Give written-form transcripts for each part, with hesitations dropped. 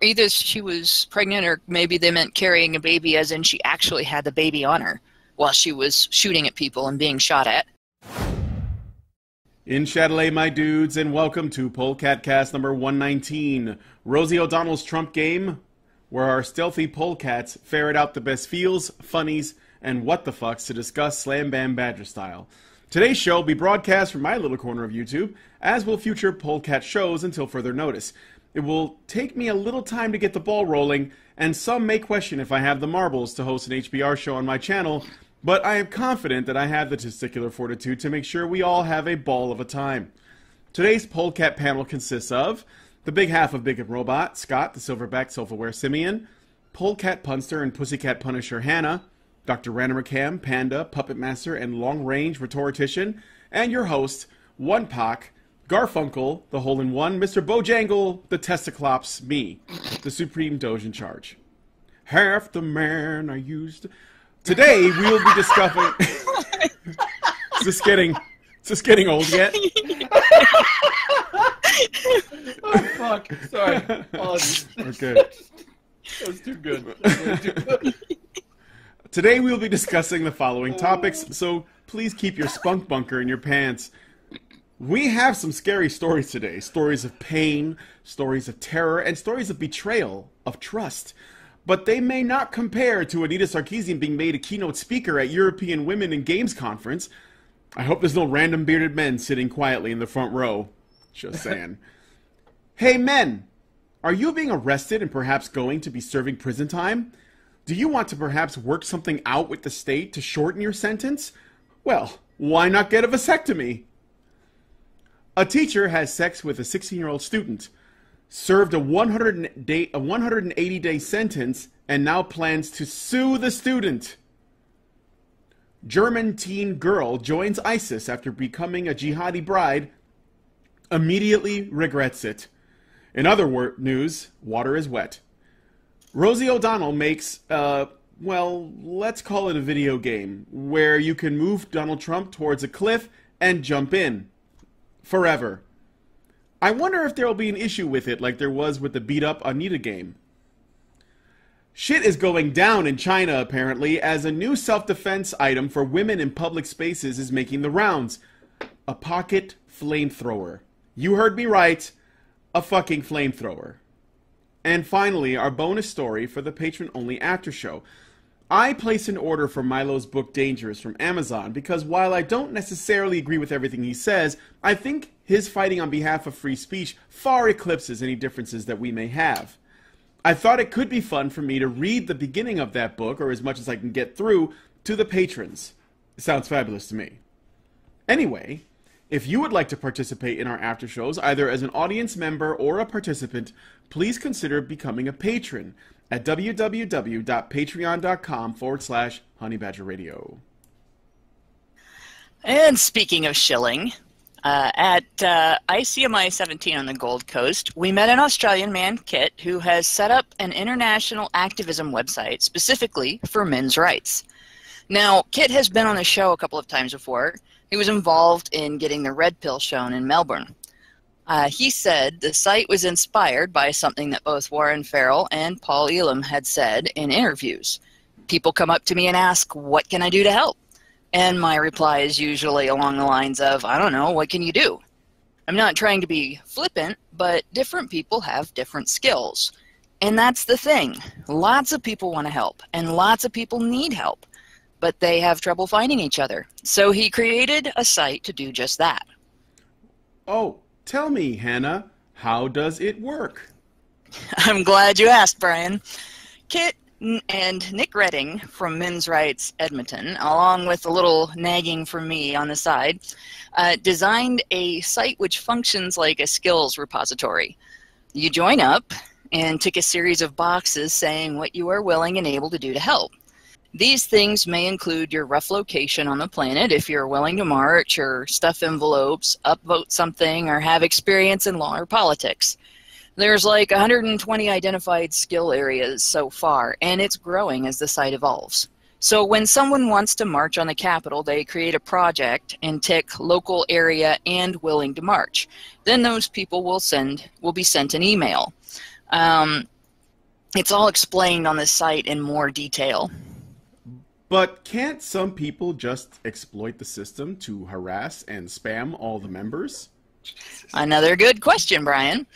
Either she was pregnant or maybe they meant carrying a baby as in she actually had the baby on her while she was shooting at people and being shot at. In Chatelet, my dudes, and welcome to Polecat Cast number 119, Rosie O'Donnell's Trump game, where our stealthy polecats ferret out the best feels, funnies, and what the fucks to discuss Slam Bam Badger style. Today's show will be broadcast from my little corner of YouTube, as will future Polecat shows until further notice. It will take me a little time to get the ball rolling, and some may question if I have the marbles to host an HBR show on my channel, but I am confident that I have the testicular fortitude to make sure we all have a ball of a time. Today's Polecat panel consists of the big half of Big and Robot, Scott, the silverback self-aware simian, Polecat Punster and Pussycat Punisher Hannah, Dr. Randomacam, Panda, Puppet Master, and long-range rhetorician, and your host, One Pac, Garfunkel, the hole-in-one, Mr. Bojangle, the Testiclops, me, the supreme doge in charge. Half the man I used to... Today, we will be discussing... Is this getting old yet? Oh, fuck. Sorry. Apologies. Okay. That was too good. Too good. Today, we will be discussing the following topics, so please keep your spunk bunker in your pants. We have some scary stories today. Stories of pain, stories of terror, and stories of betrayal, of trust. But they may not compare to Anita Sarkeesian being made a keynote speaker at European Women in Games Conference. I hope there's no random bearded men sitting quietly in the front row. Just saying. Hey men, are you being arrested and perhaps going to be serving prison time? Do you want to perhaps work something out with the state to shorten your sentence? Well, why not get a vasectomy? A teacher has sex with a 16-year-old student, served a 180-day sentence, and now plans to sue the student. German teen girl joins ISIS after becoming a jihadi bride, immediately regrets it. In other news, water is wet. Rosie O'Donnell makes, well, let's call it a video game, where you can move Donald Trump towards a cliff and jump in. Forever. I wonder if there will be an issue with it like there was with the beat-up Anita game. Shit is going down in China, apparently, as a new self-defense item for women in public spaces is making the rounds. A pocket flamethrower. You heard me right. A fucking flamethrower. And finally, our bonus story for the patron-only after show. I place an order for Milo's book Dangerous from Amazon because while I don't necessarily agree with everything he says, I think his fighting on behalf of free speech far eclipses any differences that we may have. I thought it could be fun for me to read the beginning of that book, or as much as I can get through, to the patrons. It sounds fabulous to me. Anyway, if you would like to participate in our after shows, either as an audience member or a participant, please consider becoming a patron at www.patreon.com/honeybadgerradio. And speaking of shilling, at ICMI 17 on the Gold Coast, we met an Australian man, Kit, who has set up an international activism website specifically for men's rights. Now, Kit has been on the show a couple of times before. He was involved in getting the red pill shown in Melbourne. He said the site was inspired by something that both Warren Farrell and Paul Elam had said in interviews. People come up to me and ask, what can I do to help? And my reply is usually along the lines of, I don't know, what can you do? I'm not trying to be flippant, but different people have different skills. And that's the thing. Lots of people want to help, and lots of people need help, but they have trouble finding each other. So he created a site to do just that. Oh, tell me, Hannah, how does it work? I'm glad you asked, Brian. Kit and Nick Redding from Men's Rights Edmonton, along with a little nagging from me on the side, designed a site which functions like a skills repository. You join up and tick a series of boxes saying what you are willing and able to do to help. These things may include your rough location on the planet if you're willing to march or stuff envelopes, upvote something, or have experience in law or politics. There's like 120 identified skill areas so far, and it's growing as the site evolves. So when someone wants to march on the Capitol, they create a project and tick local area and willing to march. Then those people will be sent an email. It's all explained on this site in more detail. But can't some people just exploit the system to harass and spam all the members? Another good question, Brian.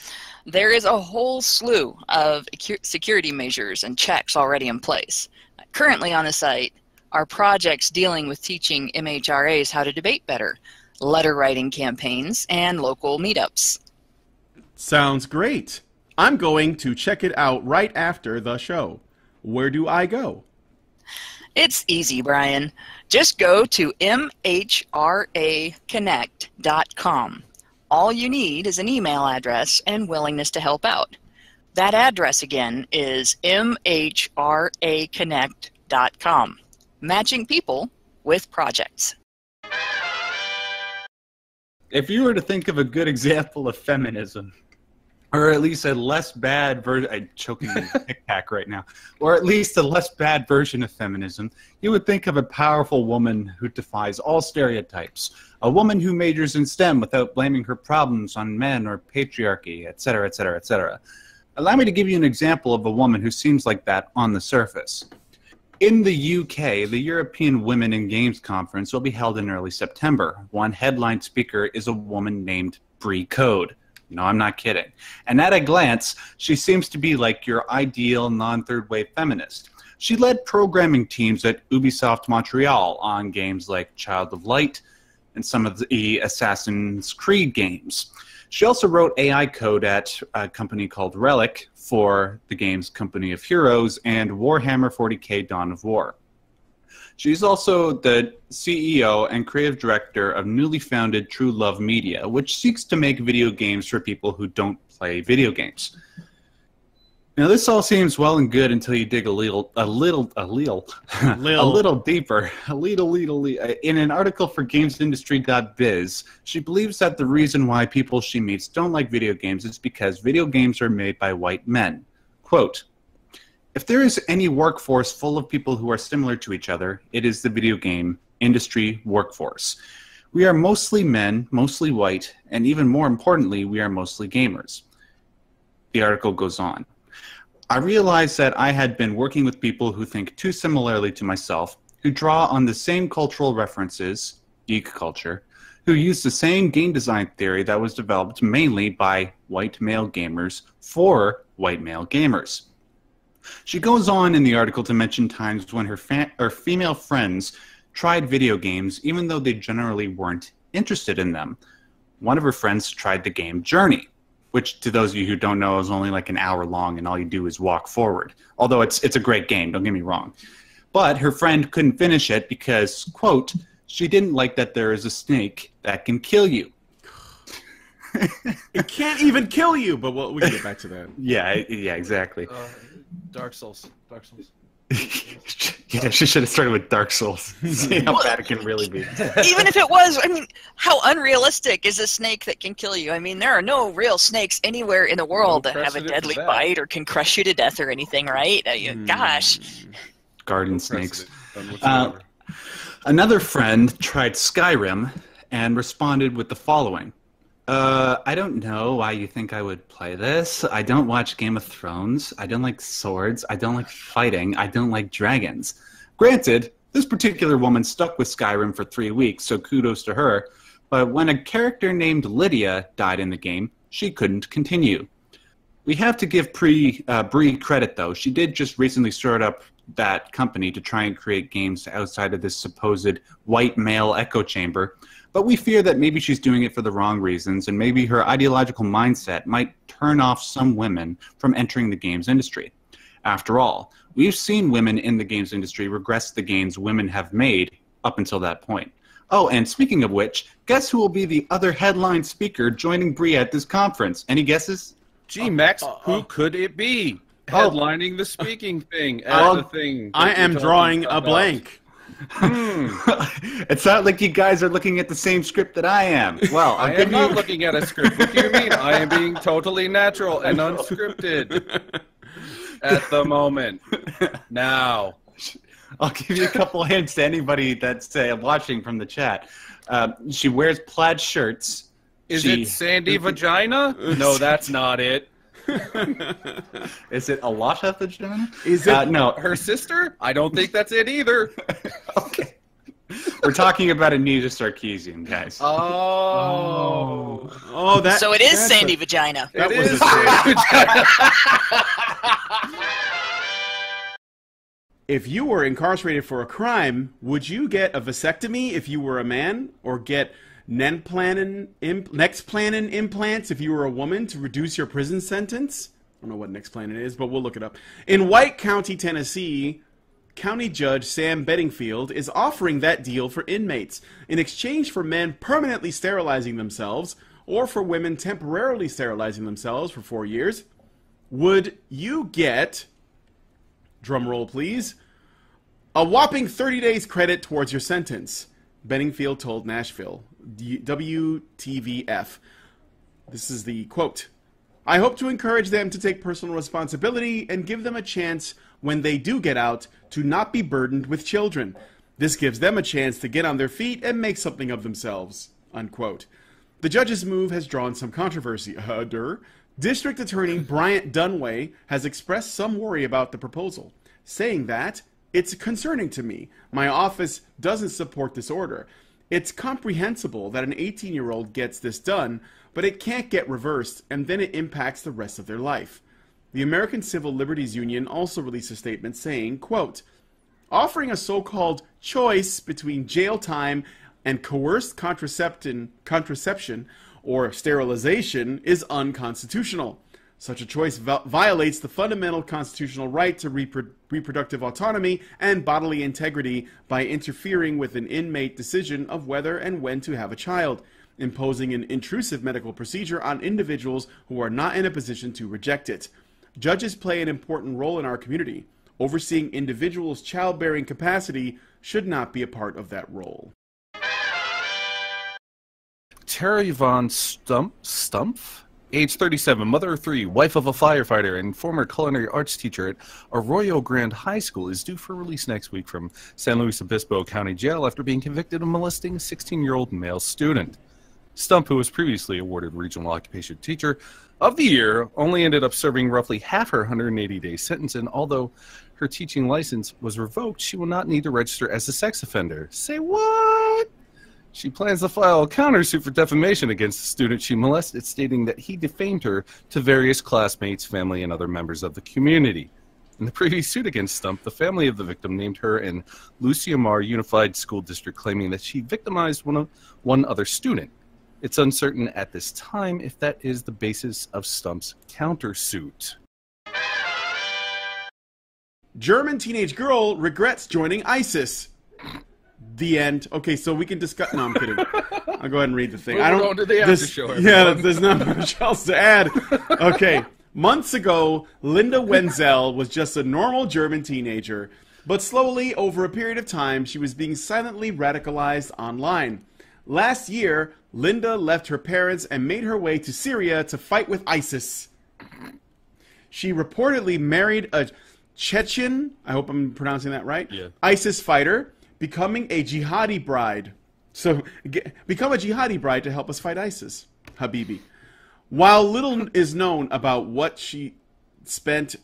There is a whole slew of security measures and checks already in place. Currently on the site are projects dealing with teaching MHRAs how to debate better, letter writing campaigns, and local meetups. Sounds great. I'm going to check it out right after the show. Where do I go? It's easy, Brian. Just go to mhraconnect.com. All you need is an email address and willingness to help out. That address again is mhraconnect.com. Matching people with projects. If you were to think of a good example of feminism, or at least a less bad version, I'm choking on a Tic Tac right now, or at least a less bad version of feminism, you would think of a powerful woman who defies all stereotypes, a woman who majors in STEM without blaming her problems on men or patriarchy, etc., etc., etc. Allow me to give you an example of a woman who seems like that on the surface. In the UK, the European Women in Games Conference will be held in early September. One headline speaker is a woman named Bree Code. No, I'm not kidding. And at a glance, she seems to be like your ideal non-third wave feminist. She led programming teams at Ubisoft Montreal on games like Child of Light and some of the Assassin's Creed games. She also wrote AI code at a company called Relic for the game's Company of Heroes and Warhammer 40k Dawn of War. She's also the CEO and creative director of newly founded True Love Media, which seeks to make video games for people who don't play video games. Now, this all seems well and good until you dig a little deeper. In an article for GamesIndustry.biz, she believes that the reason why people she meets don't like video games is because video games are made by white men. Quote, "If there is any workforce full of people who are similar to each other, it is the video game industry workforce. We are mostly men, mostly white, and even more importantly, we are mostly gamers." The article goes on. "I realized that I had been working with people who think too similarly to myself, who draw on the same cultural references, geek culture, who use the same game design theory that was developed mainly by white male gamers for white male gamers." She goes on in the article to mention times when her female friends tried video games even though they generally weren't interested in them. One of her friends tried the game Journey, which to those of you who don't know is only like an hour long and all you do is walk forward. Although it's a great game, don't get me wrong. But her friend couldn't finish it because, quote, "she didn't like that there is a snake that can kill you." It can't even kill you, but we can get back to that. Yeah, exactly. Dark Souls. Dark Souls. Yeah, she should have started with Dark Souls. See how bad it can really be. Even if it was, I mean, how unrealistic is a snake that can kill you? I mean, there are no real snakes anywhere in the world that have a deadly bite or can crush you to death or anything, right? Gosh. Garden snakes. Another friend tried Skyrim and responded with the following. I don't know why you think I would play this. I don't watch Game of Thrones. I don't like swords. I don't like fighting. I don't like dragons. Granted, this particular woman stuck with Skyrim for 3 weeks, so kudos to her. But when a character named Lydia died in the game, she couldn't continue. We have to give Bree credit, though. She did just recently start up that company to try and create games outside of this supposed white male echo chamber. But we fear that maybe she's doing it for the wrong reasons, and maybe her ideological mindset might turn off some women from entering the games industry. After all, we've seen women in the games industry regress the gains women have made up until that point. Oh, and speaking of which, guess who will be the other headline speaker joining Bree at this conference? Any guesses? Gee, Max, who could it be? Headlining the speaking thing at the thing. I am drawing a blank. It's not like you guys are looking at the same script that I am. Well, I am not looking at a script. What do you mean? I am being totally natural and unscripted at the moment. Now. I'll give you a couple hints to anybody that's watching from the chat. She wears plaid shirts. Is it Sandy Vagina? No, that's not it. Is it Alata vagina? Is it? No. Her sister? I don't think that's it either. Okay. We're talking about Anita Sarkeesian, guys. Oh. Oh, that. So it is that's Sandy a- Vagina. That It was is a- If you were incarcerated for a crime, would you get a vasectomy if you were a man, or get Nexplanon implants if you were a woman to reduce your prison sentence? I don't know what Nexplanon is, but we'll look it up. In White County, Tennessee, County Judge Sam Bedingfield is offering that deal for inmates in exchange for men permanently sterilizing themselves, or for women temporarily sterilizing themselves for 4 years. Would you get, drum roll please, a whopping 30 days credit towards your sentence? Bedingfield told Nashville WTVF. This is the quote. I hope to encourage them to take personal responsibility and give them a chance when they do get out to not be burdened with children. This gives them a chance to get on their feet and make something of themselves. Unquote. The judge's move has drawn some controversy. District Attorney Bryant Dunway has expressed some worry about the proposal, saying that it's concerning to me. My office doesn't support this order. It's comprehensible that an 18-year-old gets this done, but it can't get reversed, and then it impacts the rest of their life. The American Civil Liberties Union also released a statement saying, quote, offering a so-called choice between jail time and coerced contraception or sterilization is unconstitutional. Such a choice violates the fundamental constitutional right to reproductive autonomy and bodily integrity by interfering with an inmate decision of whether and when to have a child, imposing an intrusive medical procedure on individuals who are not in a position to reject it. Judges play an important role in our community. Overseeing individuals' childbearing capacity should not be a part of that role. Terry Von Stumpf, age 37, mother of 3, wife of a firefighter, and former culinary arts teacher at Arroyo Grande High School, is due for release next week from San Luis Obispo County Jail after being convicted of molesting a 16-year-old male student. Stump, who was previously awarded Regional Occupation Teacher of the Year, only ended up serving roughly half her 180-day sentence, and although her teaching license was revoked, she will not need to register as a sex offender. Say what? She plans to file a countersuit for defamation against the student she molested, stating that he defamed her to various classmates, family, and other members of the community. In the previous suit against Stump, the family of the victim named her in Lucia Mar Unified School District, claiming that she victimized one other student. It's uncertain at this time if that is the basis of Stump's countersuit. German teenage girl regrets joining ISIS. The end. Okay, so we can discuss. No, I'm kidding. I'll go ahead and read the thing. We're going to the after show. Yeah, there's not much else to add. Okay, months ago, Linda Wenzel was just a normal German teenager, but slowly, over a period of time, she was being silently radicalized online. Last year, Linda left her parents and made her way to Syria to fight with ISIS. She reportedly married a Chechen, I hope I'm pronouncing that right, yeah, ISIS fighter, becoming a jihadi bride. So, become a jihadi bride to help us fight ISIS, Habibi. While little is known about what she spent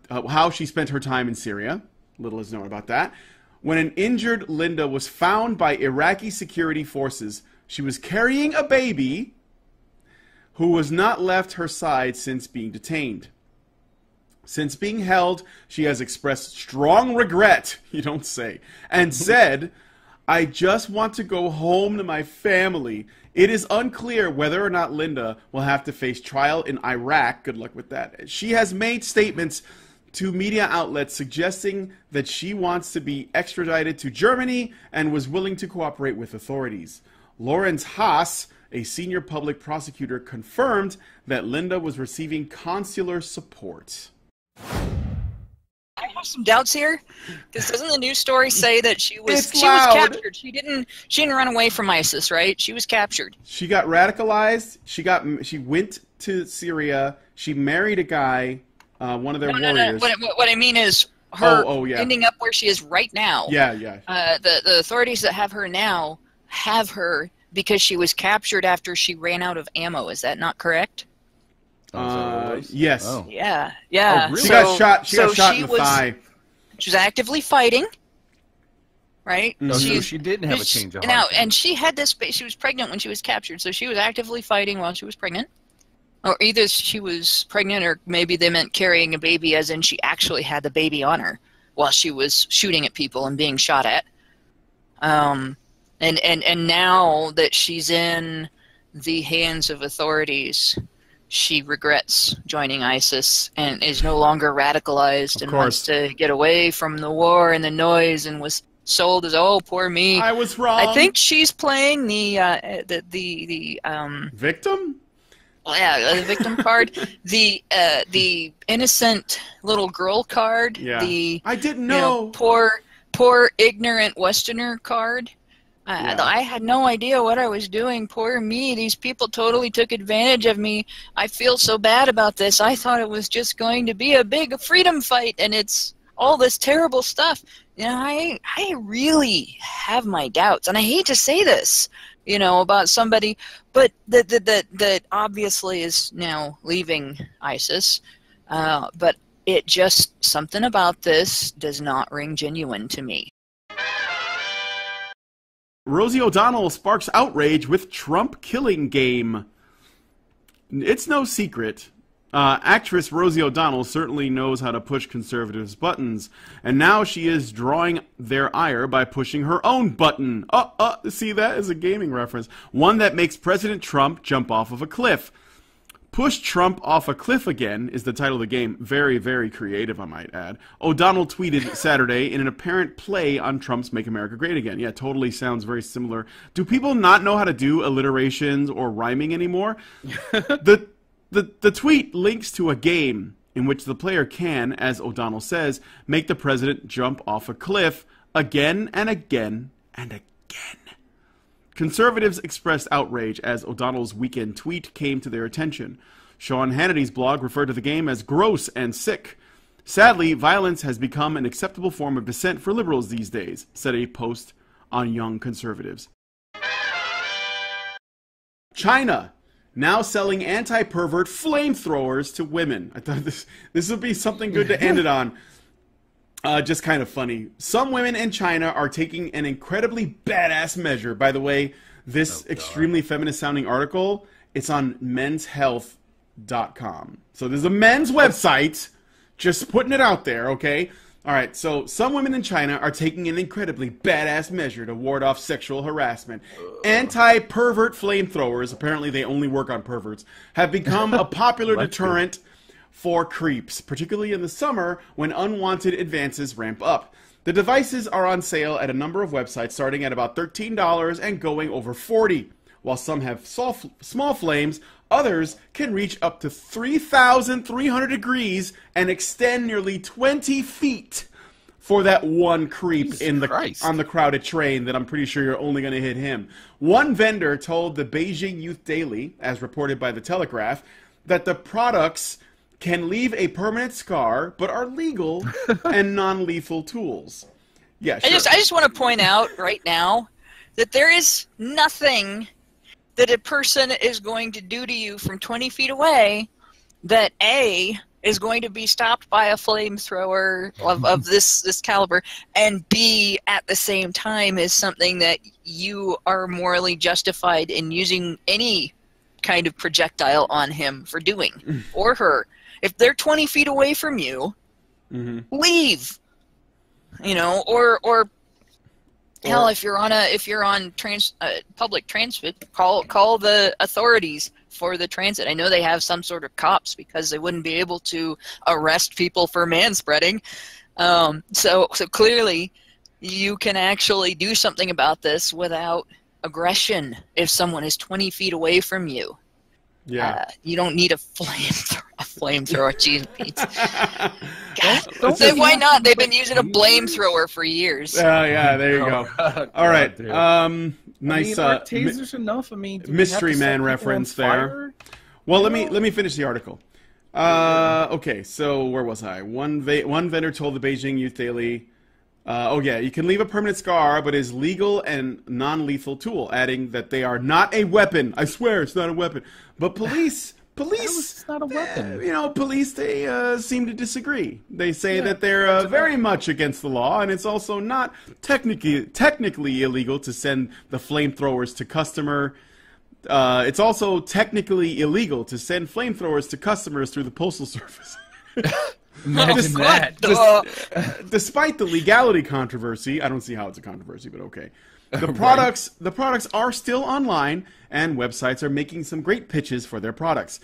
how she spent her time in Syria, little is known about that. When an injured Linda was found by Iraqi security forces, she was carrying a baby who was not left her side since being detained. Since being held, she has expressed strong regret, you don't say, and said, I just want to go home to my family. It is unclear whether or not Linda will have to face trial in Iraq. Good luck with that. She has made statements to media outlets suggesting that she wants to be extradited to Germany and was willing to cooperate with authorities. Lawrence Haas, a senior public prosecutor, confirmed that Linda was receiving consular support. I have some doubts here, because doesn't the news story say that she was loud. captured? She didn't run away from ISIS, right? She was captured. She got radicalized. She went to Syria. She married a guy, one of their warriors. No. What I mean is her yeah. ending up where she is right now. Yeah. The authorities that have her now have her because she was captured after she ran out of ammo. Is that not correct? Oh, is that what it was? Yes. Oh. Yeah, yeah. Oh, really? She got shot. She got shot in the was thigh. she was actively fighting, right? Oh, so she didn't have a change of heart. Now, and she had this. She was pregnant when she was captured, so she was actively fighting while she was pregnant. Or either she was pregnant, or maybe they meant carrying a baby, as in she actually had the baby on her while she was shooting at people and being shot at. And now that she's in the hands of authorities, she regrets joining ISIS and is no longer radicalized and wants to get away from the war and the noise, and was sold as, oh, poor me. I was wrong. I think she's playing the victim. Yeah, the victim card, the innocent little girl card, Yeah. I didn't know. Poor ignorant Westerner card. I had no idea what I was doing. Poor me. These people totally took advantage of me. I feel so bad about this. I thought it was just going to be a big freedom fight, and it's all this terrible stuff. You know, I really have my doubts, and I hate to say this, you know, about somebody, but that obviously is now leaving ISIS. But it just, something about this does not ring genuine to me. Rosie O'Donnell sparks outrage with Trump killing game. It's no secret. Actress Rosie O'Donnell certainly knows how to push conservatives' buttons, and now she is drawing their ire by pushing her own button. See, that is a gaming reference. One that makes President Trump jump off of a cliff. Push Trump off a cliff again is the title of the game. Very, very creative, I might add. O'Donnell tweeted Saturday in an apparent play on Trump's Make America Great Again. Yeah, totally sounds very similar. Do people not know how to do alliterations or rhyming anymore? The tweet links to a game in which the player can, as O'Donnell says, make the president jump off a cliff again and again and again. Conservatives expressed outrage as O'Donnell's weekend tweet came to their attention. Sean Hannity's blog referred to the game as gross and sick. Sadly, violence has become an acceptable form of dissent for liberals these days, said a post on Young Conservatives. China, now selling anti-pervert flamethrowers to women. I thought this would be something good to end it on. Just kind of funny. Some women in China are taking an incredibly badass measure. By the way, this extremely feminist-sounding article, it's on menshealth.com. So there's a men's website, just putting it out there, okay? All right, so some women in China are taking an incredibly badass measure to ward off sexual harassment. Anti-pervert flamethrowers, apparently they only work on perverts, have become a popular deterrent for creeps, particularly in the summer when unwanted advances ramp up. The devices are on sale at a number of websites starting at about $13 and going over $40. While some have small flames, others can reach up to 3,300 degrees and extend nearly 20 feet for that one creep on the crowded train that I'm pretty sure you're only going to hit him. One vendor told the Beijing Youth Daily, as reported by The Telegraph, that the products can leave a permanent scar, but are legal and non-lethal tools. Yeah, sure. I just want to point out right now that there is nothing that a person is going to do to you from 20 feet away that A, is going to be stopped by a flamethrower of this caliber, and B, at the same time, is something that you are morally justified in using any kind of projectile on him for doing, or her. If they're 20 feet away from you, leave. You know, or hell, if you're on public transit, call the authorities for the transit. I know they have some sort of cops because they wouldn't be able to arrest people for manspreading. So clearly, you can actually do something about this without aggression if someone is 20 feet away from you. Yeah. You don't need a flamethrower. Jeez, Pete. Why not? They've been using a flamethrower for years. Yeah, there you go. All right. Nice. Are tasers enough? I mean, Mystery Man reference there. Well, let me finish the article. Okay, so where was I? One vendor told the Beijing Youth Daily, you can leave a permanent scar, but is legal and non-lethal tool, adding that they are not a weapon. I swear it's not a weapon. But police police, It's not a weapon. police, they seem to disagree. They say that they're very much against the law, and it's also not technically illegal to send the flamethrowers to customer. It's also technically illegal to send flamethrowers to customers through the postal service. Imagine that. Despite the legality controversy, I don't see how it's a controversy, but okay. The products are still online, and websites are making some great pitches for their products.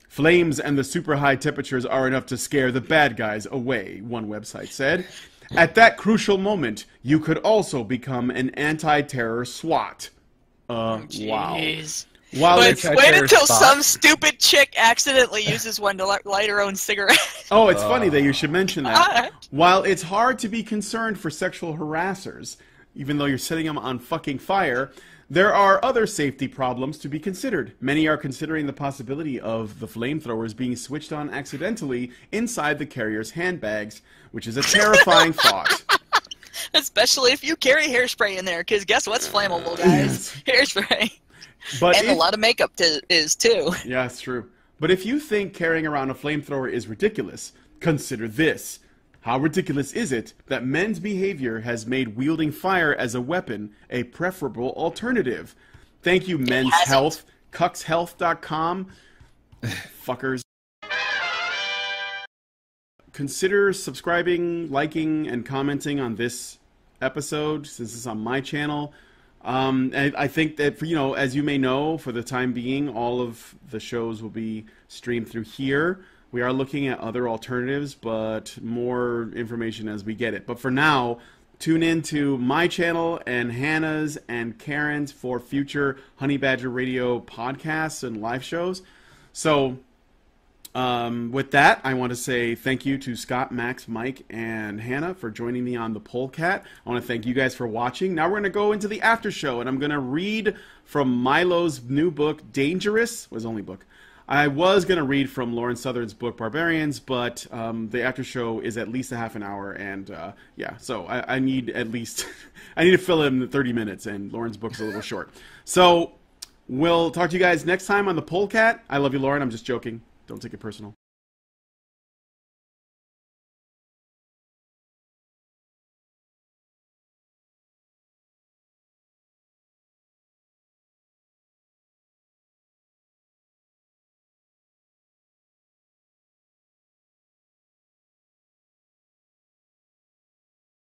Flames and the super high temperatures are enough to scare the bad guys away, one website said. At that crucial moment, you could also become an anti-terror SWAT. Wow. While Wait until some stupid chick accidentally uses one to light her own cigarette. Oh, it's funny that you should mention that. While it's hard to be concerned for sexual harassers, even though you're setting them on fucking fire, there are other safety problems to be considered. Many are considering the possibility of the flamethrowers being switched on accidentally inside the carrier's handbags, which is a terrifying thought. Especially if you carry hairspray in there, because guess what's flammable, guys? Hairspray. And a lot of makeup is, too. Yeah, that's true. But if you think carrying around a flamethrower is ridiculous, consider this. How ridiculous is it that men's behavior has made wielding fire as a weapon a preferable alternative? Thank you, Men's Health, cuckshealth.com. Fuckers. Consider subscribing, liking, and commenting on this episode, since it's on my channel. And I think that, as you may know, for the time being, all of the shows will be streamed through here. We are looking at other alternatives, but more information as we get it. But for now, tune in to my channel and Hannah's and Karen's for future Honey Badger Radio podcasts and live shows. So, with that, I want to say thank you to Scott, Max, Mike, and Hannah for joining me on the Polecat. I want to thank you guys for watching. Now we're going to go into the after show, and I'm going to read from Milo's new book, Dangerous. Was only book. I was going to read from Lauren Southern's book, Barbarians, but the after show is at least a half an hour, and so I need at least, I need to fill in the 30 minutes, and Lauren's book's a little short. So we'll talk to you guys next time on the Polecat. I love you, Lauren. I'm just joking. Don't take it personal.